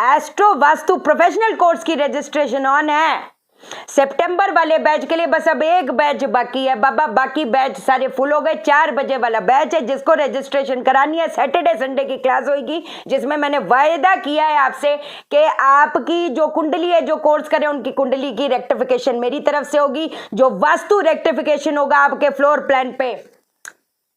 Astro vastu professional course की registration on है। सितंबर वाले बैच के लिए बस अब एक बैच बाकी है बाबा, बाकी बैच सारे फुल हो गए। 4 बजे वाला बैच है, जिसको रजिस्ट्रेशन करानी है सैटरडे संडे की क्लास होगी, जिसमें मैंने वायदा किया है आपसे कि आपकी जो कुंडली है, जो कोर्स करें उनकी कुंडली की रेक्टिफिकेशन मेरी तरफ से होगी, जो वास्तु रेक्टिफिकेशन होगा आपके फ्लोर प्लान पे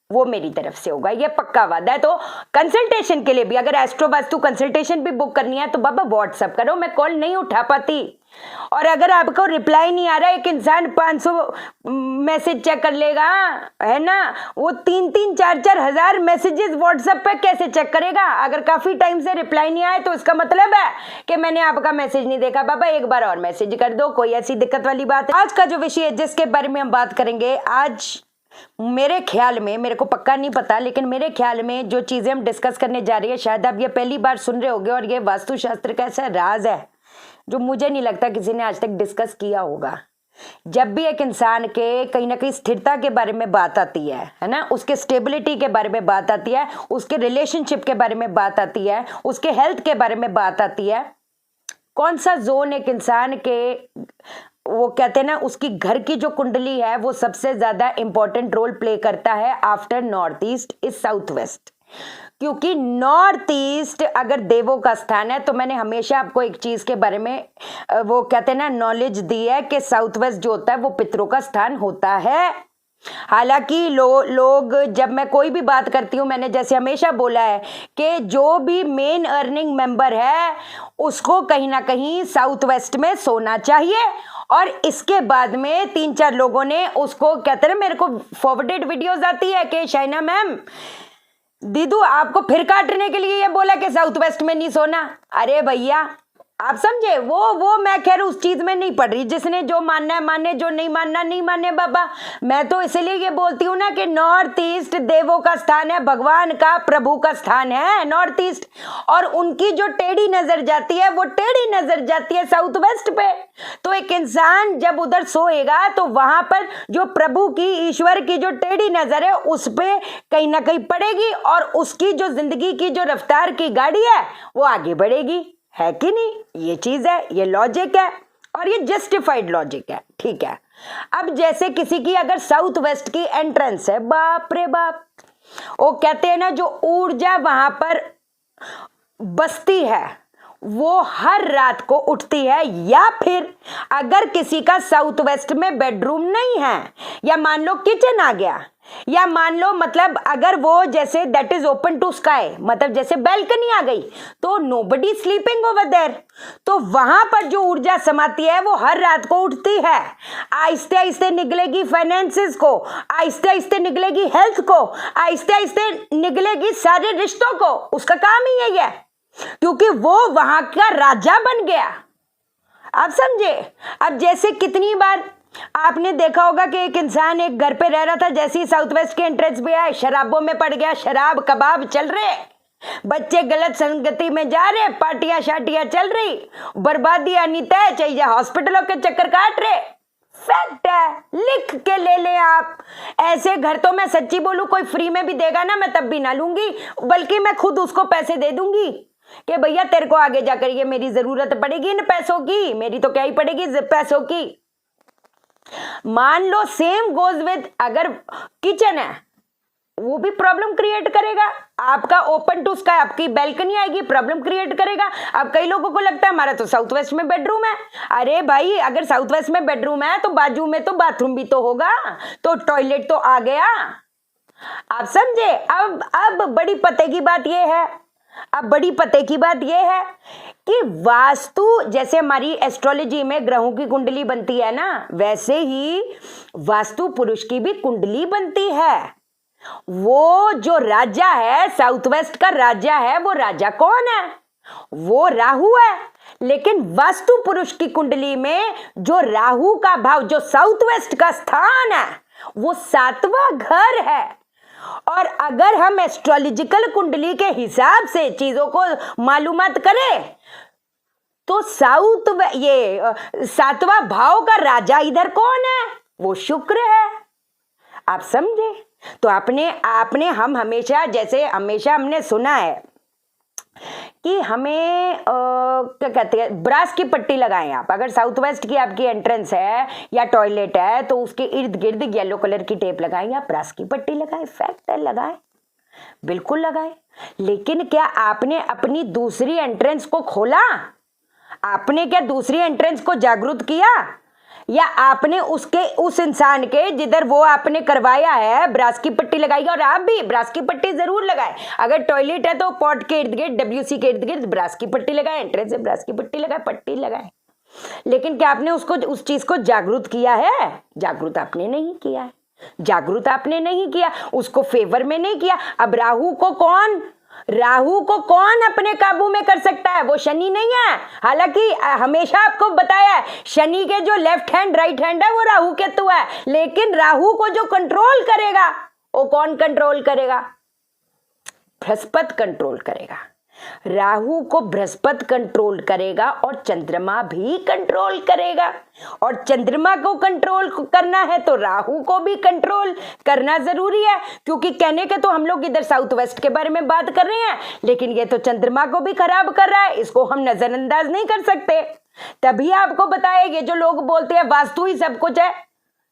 वो मेरी तरफ से होगा, ये पक्का वादा है। तो कंसल्टेशन के लिए भी अगर एस्ट्रो वास्तु कंसल्टेशन भी बुक करनी है तो बाबा व्हाट्सएप करो, मैं कॉल नहीं उठा पाती। और अगर आपको रिप्लाई नहीं आ रहा, एक इंसान 500 मैसेज चेक कर लेगा है ना, वो 3-3 4-4 हजार मैसेजेस व्हाट्सएप पे कैसे चेक करेगा? अगर काफी टाइम से रिप्लाई नहीं आए तो इसका मतलब है कि मैंने आपका मैसेज नहीं देखा। बाबा एक बार और मैसेज कर दो, कोई ऐसी दिक्कत वाली बात है। आज का जो विषय है जिसके बारे में हम बात करेंगे, आज मेरे ख्याल में, मेरे को पक्का नहीं पता, लेकिन मेरे ख्याल में जो चीजें हम डिस्कस करने जा रही है, शायद आप ये पहली बार सुन रहे होगे, और ये वास्तुशास्त्र का ऐसा राज है जो मुझे नहीं लगता किसी ने आज तक डिस्कस किया होगा। जब भी एक इंसान के कहीं ना कहीं स्थिरता के बारे में बात आती है ना, उसके स्टेबिलिटी के बारे में बात आती है, उसके रिलेशनशिप के बारे में बात आती है, उसके हेल्थ के बारे में बात आती है, कौन सा जोन एक इंसान के, वो कहते हैं ना, उसकी घर की जो कुंडली है वो सबसे ज्यादा इंपॉर्टेंट रोल प्ले करता है after north east is south west. क्योंकि नॉर्थ ईस्ट अगर देवों का स्थान है, तो मैंने हमेशा आपको एक चीज के बारे में वो कहते हैं ना नॉलेज दी है कि साउथ वेस्ट जो होता है वो पितरों का स्थान होता है। हालांकि लोग जब मैं कोई भी बात करती हूँ, मैंने जैसे हमेशा बोला है कि जो भी मेन अर्निंग मेंबर है उसको कहीं ना कहीं साउथ वेस्ट में सोना चाहिए। और इसके बाद में 3-4 लोगों ने उसको, कहते हैं मेरे को फॉरवर्डेड वीडियोस आती है कि शाइना मैम, दीदू आपको फिर काटने के लिए ये बोला कि साउथ वेस्ट में नहीं सोना। अरे भैया आप समझे, वो मैं खैर उस चीज में नहीं पड़ रही, जिसने जो मानना है माने, जो नहीं मानना नहीं माने बाबा। मैं तो इसलिए ये बोलती हूँ ना कि नॉर्थ ईस्ट देवों का स्थान है, भगवान का, प्रभु का स्थान है नॉर्थ ईस्ट, और उनकी जो टेढ़ी नजर जाती है वो टेढ़ी नजर जाती है साउथ वेस्ट पे। तो एक इंसान जब उधर सोएगा तो वहां पर जो प्रभु की, ईश्वर की जो टेढ़ी नजर है उस पे कहीं ना कहीं पड़ेगी, और उसकी जो जिंदगी की जो रफ्तार की गाड़ी है वो आगे बढ़ेगी, है कि नहीं? ये चीज है, ये लॉजिक है, और ये जस्टिफाइड लॉजिक है, ठीक है। अब जैसे किसी की अगर साउथ वेस्ट की एंट्रेंस है, बाप रे बाप, वो कहते हैं ना जो ऊर्जा वहां पर बसती है वो हर रात को उठती है। या फिर अगर किसी का साउथ वेस्ट में बेडरूम नहीं है, या मान लो किचन आ गया, या मान लो मतलब अगर वो जैसे that is open to sky, मतलब जैसे बैल्कनी आ गई, तो नोबडी स्लीपिंग ओवर देयर, तो वहां पर जो ऊर्जा समाती है वो हर रात को उठती है। आहिस्ते आहिस्ते निकलेगी फाइनेंसेस को, आहिस्ते आहिस्ते निकलेगी हेल्थ को, आहिस्ते आहिस्ते निकलेगी सारे रिश्तों को। उसका काम ही यही है, क्योंकि वो वहां का राजा बन गया। आप समझे? अब जैसे कितनी बार आपने देखा होगा कि एक इंसान एक घर पे रह रहा था, जैसे ही साउथ वेस्ट के एंट्रेंस पे आए शराबों में पड़ गया, शराब कबाब चल रहे, बच्चे गलत संगति में जा रहे, पार्टियां शाटियां चल रही, बर्बादी आनी तय, चाहिए हॉस्पिटलों के चक्कर काट रहे। फैक्ट है, लिख के ले ले आप। ऐसे घर तो मैं सच्ची बोलूं कोई फ्री में भी देगा ना, मैं तब भी ना लूंगी, बल्कि मैं खुद उसको पैसे दे दूंगी कि भैया तेरे को आगे जाकर ये मेरी जरूरत पड़ेगी इन पैसों की, मेरी तो क्या ही पड़ेगी पैसों की। मान लो सेम गोज विद अगर किचन है, वो भी प्रॉब्लम क्रिएट करेगा। आपका ओपन टू स्काई, आपकी बैल्कनी आएगी, प्रॉब्लम क्रिएट करेगा। अब कई लोगों को लगता है हमारा तो साउथ वेस्ट में बेडरूम है। अरे भाई अगर साउथ वेस्ट में बेडरूम है तो बाजू में तो बाथरूम भी तो होगा, तो टॉयलेट तो आ गया। आप समझे? अब बड़ी पते की बात यह है, अब बड़ी पते की बात यह है कि वास्तु, जैसे हमारी एस्ट्रोलॉजी में ग्रहों की कुंडली बनती है ना, वैसे ही वास्तु पुरुष की भी कुंडली बनती है। वो जो राजा है, साउथ वेस्ट का राजा है, वो राजा कौन है? वो राहु है। लेकिन वास्तु पुरुष की कुंडली में जो राहु का भाव, जो साउथ वेस्ट का स्थान है, वो 7वां घर है। और अगर हम एस्ट्रोलॉजिकल कुंडली के हिसाब से चीजों को मालूमात करें तो ये 7वां भाव का राजा इधर कौन है? वो शुक्र है। आप समझे? तो आपने हम हमेशा, जैसे हमेशा हमने सुना है कि हमें क्या कहते हैं, ब्रास की पट्टी लगाएं आप। अगर साउथ वेस्ट की आपकी एंट्रेंस है या टॉयलेट है तो उसके इर्द गिर्द येलो कलर की टेप लगाएं या ब्रास की पट्टी लगाएं। फैक्ट है, लगाएं, बिल्कुल लगाएं। लेकिन क्या आपने अपनी दूसरी एंट्रेंस को खोला? आपने क्या दूसरी एंट्रेंस को जागरूक किया? या आपने उस इंसान के जिधर वो आपने करवाया है ब्रास की पट्टी लगाई? और आप भी ब्रास की पट्टी जरूर लगाएं। अगर टॉयलेट है तो पॉट के इर्द गिर्द, डब्ल्यूसी के इर्द गिर्द ब्रास की पट्टी लगाएं, एंट्रेंस से ब्रास की पट्टी लगाएं, पट्टी लगाएं। लेकिन क्या आपने उस चीज को जागरूक किया है? जागरूक आपने नहीं किया है, जागरूक आपने नहीं किया, उसको फेवर में नहीं किया। अब राहु को कौन अपने काबू में कर सकता है? वो शनि नहीं है। हालांकि हमेशा आपको बताया है शनि के जो लेफ्ट हैंड राइट हैंड है वो राहु केतु है, लेकिन राहु को जो कंट्रोल करेगा वो कौन कंट्रोल करेगा? बृहस्पति कंट्रोल करेगा। राहु को बृहस्पति कंट्रोल करेगा और चंद्रमा भी कंट्रोल करेगा। और चंद्रमा को कंट्रोल करना है तो राहु को भी कंट्रोल करना जरूरी है, क्योंकि कहने के तो हम लोग इधर साउथ वेस्ट के बारे में बात कर रहे हैं, लेकिन ये तो चंद्रमा को भी खराब कर रहा है, इसको हम नजरअंदाज नहीं कर सकते। तभी आपको बताएंगे जो लोग बोलते हैं वास्तु ही सब कुछ है,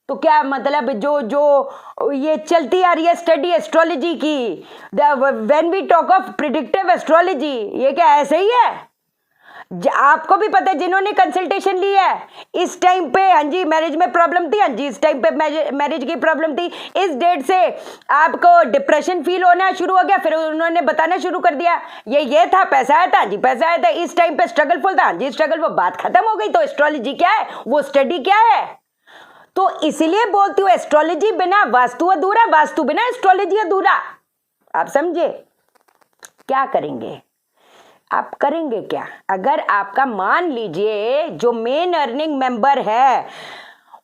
तो क्या मतलब जो ये चलती आ रही है स्टडी एस्ट्रोलॉजी की, when we talk of predictive astrology, ये क्या ऐसे ही है? आपको भी पता है जिन्होंने कंसल्टेशन ली है इस टाइम पे, हाँ जी मैरिज में प्रॉब्लम थी, हाँ जी इस टाइम पे मैरिज की प्रॉब्लम थी, इस डेट से आपको डिप्रेशन फील होना शुरू हो गया, फिर उन्होंने बताना शुरू कर दिया ये था, पैसा आया था, हाँ जी पैसा आया था, इस टाइम पे स्ट्रगलफुल था, हाँ जी स्ट्रगल, वो बात खत्म हो गई। तो एस्ट्रोलॉजी क्या है? वो स्टडी क्या है? तो इसलिए बोलती हूँ एस्ट्रोलॉजी बिना वास्तु अधूरा, वास्तु बिना एस्ट्रोलॉजी अधूरा। आप समझे? क्या करेंगे आप? करेंगे क्या? अगर आपका मान लीजिए जो मेन अर्निंग मेंबर है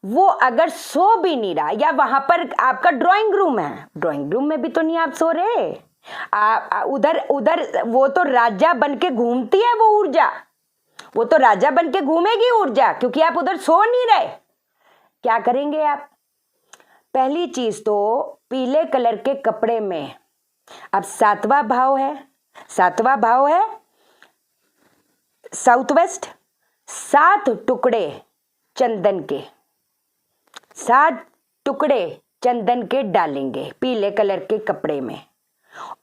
वो अगर सो भी नहीं रहा, या वहां पर आपका ड्राइंग रूम है, ड्राइंग रूम में भी तो नहीं आप सो रहे, उधर वो तो राजा बन के घूमती है, वो ऊर्जा, वो तो राजा बन के घूमेगी ऊर्जा, क्योंकि आप उधर सो नहीं रहे। क्या करेंगे आप? पहली चीज तो पीले कलर के कपड़े में, अब सातवां भाव है साउथ वेस्ट, 7 टुकड़े चंदन के डालेंगे पीले कलर के कपड़े में,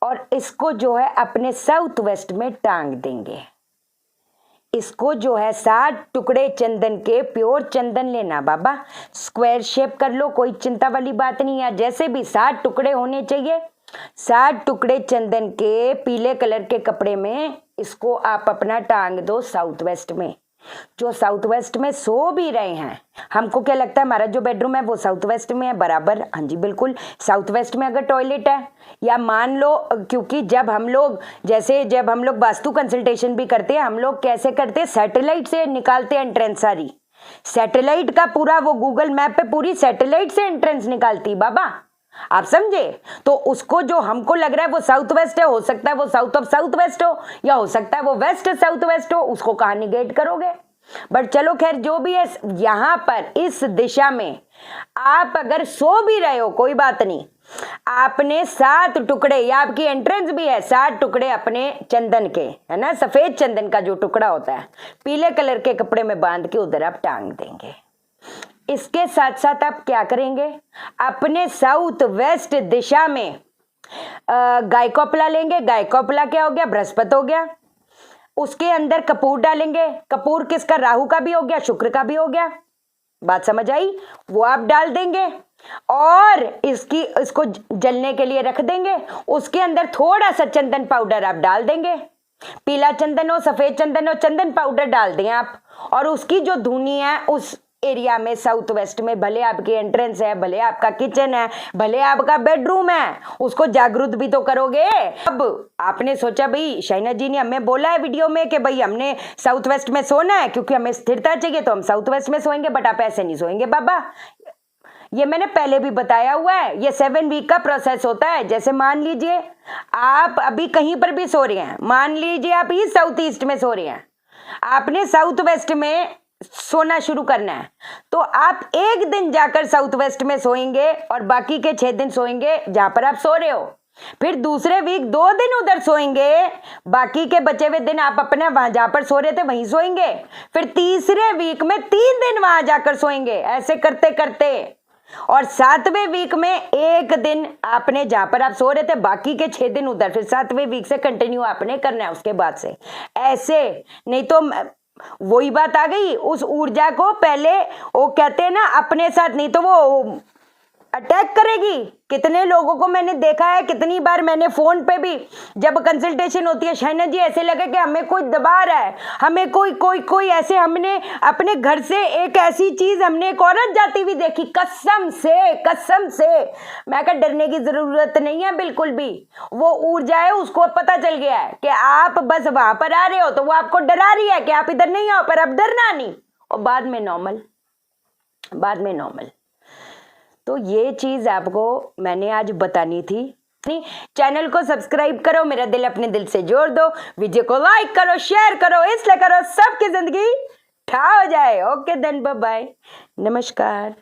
और इसको जो है अपने साउथ वेस्ट में टांग देंगे। इसको जो है 7 टुकड़े चंदन के, प्योर चंदन लेना बाबा, स्क्वायर शेप कर लो, कोई चिंता वाली बात नहीं है, जैसे भी 7 टुकड़े होने चाहिए। 7 टुकड़े चंदन के पीले कलर के कपड़े में, इसको आप अपना टांग दो साउथ वेस्ट में। जो साउथ वेस्ट में सो भी रहे हैं, हमको क्या लगता है हमारा जो बेडरूम है वो साउथ वेस्ट में है बराबर, हाँ जी बिल्कुल साउथ वेस्ट में अगर टॉयलेट है, या मान लो, क्योंकि जब हम लोग वास्तु कंसल्टेशन भी करते हैं, हम लोग कैसे करते हैं, सैटेलाइट से निकालते हैं एंट्रेंस सारी, सैटेलाइट का पूरा वो गूगल मैप पे पूरी सैटेलाइट से एंट्रेंस निकालती बाबा, आप समझे? तो उसको जो हमको लग रहा है वो साउथ वेस्ट है, हो सकता है वो साउथ ऑफ साउथ वेस्ट हो, या हो सकता है वो वेस्ट साउथ वेस्ट हो, उसको कहाँ निगेट करोगे? बट चलो खैर जो भी है, यहां पर इस दिशा में आप अगर सो भी रहे हो कोई बात नहीं, आपने 7 टुकड़े, या आपकी एंट्रेंस भी है 7 टुकड़े अपने चंदन के, है ना, सफेद चंदन का जो टुकड़ा होता है, पीले कलर के कपड़े में बांध के उधर आप टांग देंगे। इसके साथ साथ आप क्या करेंगे, अपने साउथ वेस्ट दिशा में गायकोपला लेंगे। गायकोपला क्या हो गया? बृहस्पति हो गया। उसके अंदर कपूर डालेंगे। कपूर किसका? राहु का भी हो गया, शुक्र का भी हो गया। बात समझ आई? वो आप डाल देंगे और इसको जलने के लिए रख देंगे। उसके अंदर थोड़ा सा चंदन पाउडर आप डाल देंगे, पीला चंदन हो, सफेद चंदन हो, चंदन पाउडर डाल दें आप। और उसकी जो धुनी है उस एरिया में साउथ वेस्ट में, भले आपकी एंट्रेंस है, भले आपका किचन है, भले आपका बेडरूम है, उसको जागरूक भी तो करोगे। अब आपने सोचा भाई शाइना जी ने हमें बोला है वीडियो में कि भाई हमने साउथ वेस्ट में सोना है क्योंकि हमें स्थिरता चाहिए, तो हम साउथ वेस्ट में सोएंगे, बट आप ऐसे नहीं सोएंगे बाबा। ये मैंने पहले भी बताया हुआ है, ये 7 वीक का प्रोसेस होता है। जैसे मान लीजिए आप अभी कहीं पर भी सो रहे हैं, मान लीजिए आप ईस्ट साउथ ईस्ट में सो रहे हैं, आपने साउथ वेस्ट में सोना शुरू करना है, तो आप एक दिन जाकर साउथ वेस्ट में सोएंगे और बाकी के 6 दिन सोएंगे जहां पर आप सो रहे हो। फिर दूसरे वीक 2 दिन उधर सोएंगे, बाकी के बचे हुए दिन आप अपने वहां जहां पर सो रहे थे वहीं सोएंगे। फिर तीसरे वीक में 3 दिन वहां जाकर सोएंगे, ऐसे करते करते। और 7वें वीक में 1 दिन आपने जहां पर आप सो रहे थे, बाकी के 6 दिन उधर। फिर 7वें वीक से कंटिन्यू आपने करना है उसके बाद से, ऐसे। नहीं तो वही बात आ गई, उस ऊर्जा को पहले वो कहते हैं ना अपने साथ, नहीं तो वो अटैक करेगी। कितने लोगों को मैंने देखा है, कितनी बार मैंने फोन पे भी जब कंसल्टेशन होती है, शहना जी ऐसे लगे कि हमें कोई दबा रहा है, हमें कोई कोई कोई ऐसे। हमने अपने घर से एक ऐसी चीज, हमने एक औरत जाती हुई देखी, कसम से कसम से। मैं कहा डरने की जरूरत नहीं है बिल्कुल भी। वो ऊर्जा है, उसको पता चल गया है कि आप बस वहां पर आ रहे हो तो वो आपको डरा रही है कि आप इधर नहीं आओ, पर अब डरना नहीं। और बाद में नॉर्मल, बाद में नॉर्मल। तो ये चीज आपको मैंने आज बतानी थी। चैनल को सब्सक्राइब करो, मेरा दिल अपने दिल से जोड़ दो, वीडियो को लाइक करो, शेयर करो, इसलिए करो सबकी जिंदगी ठा हो जाए। ओके देन, बाय बाय, नमस्कार।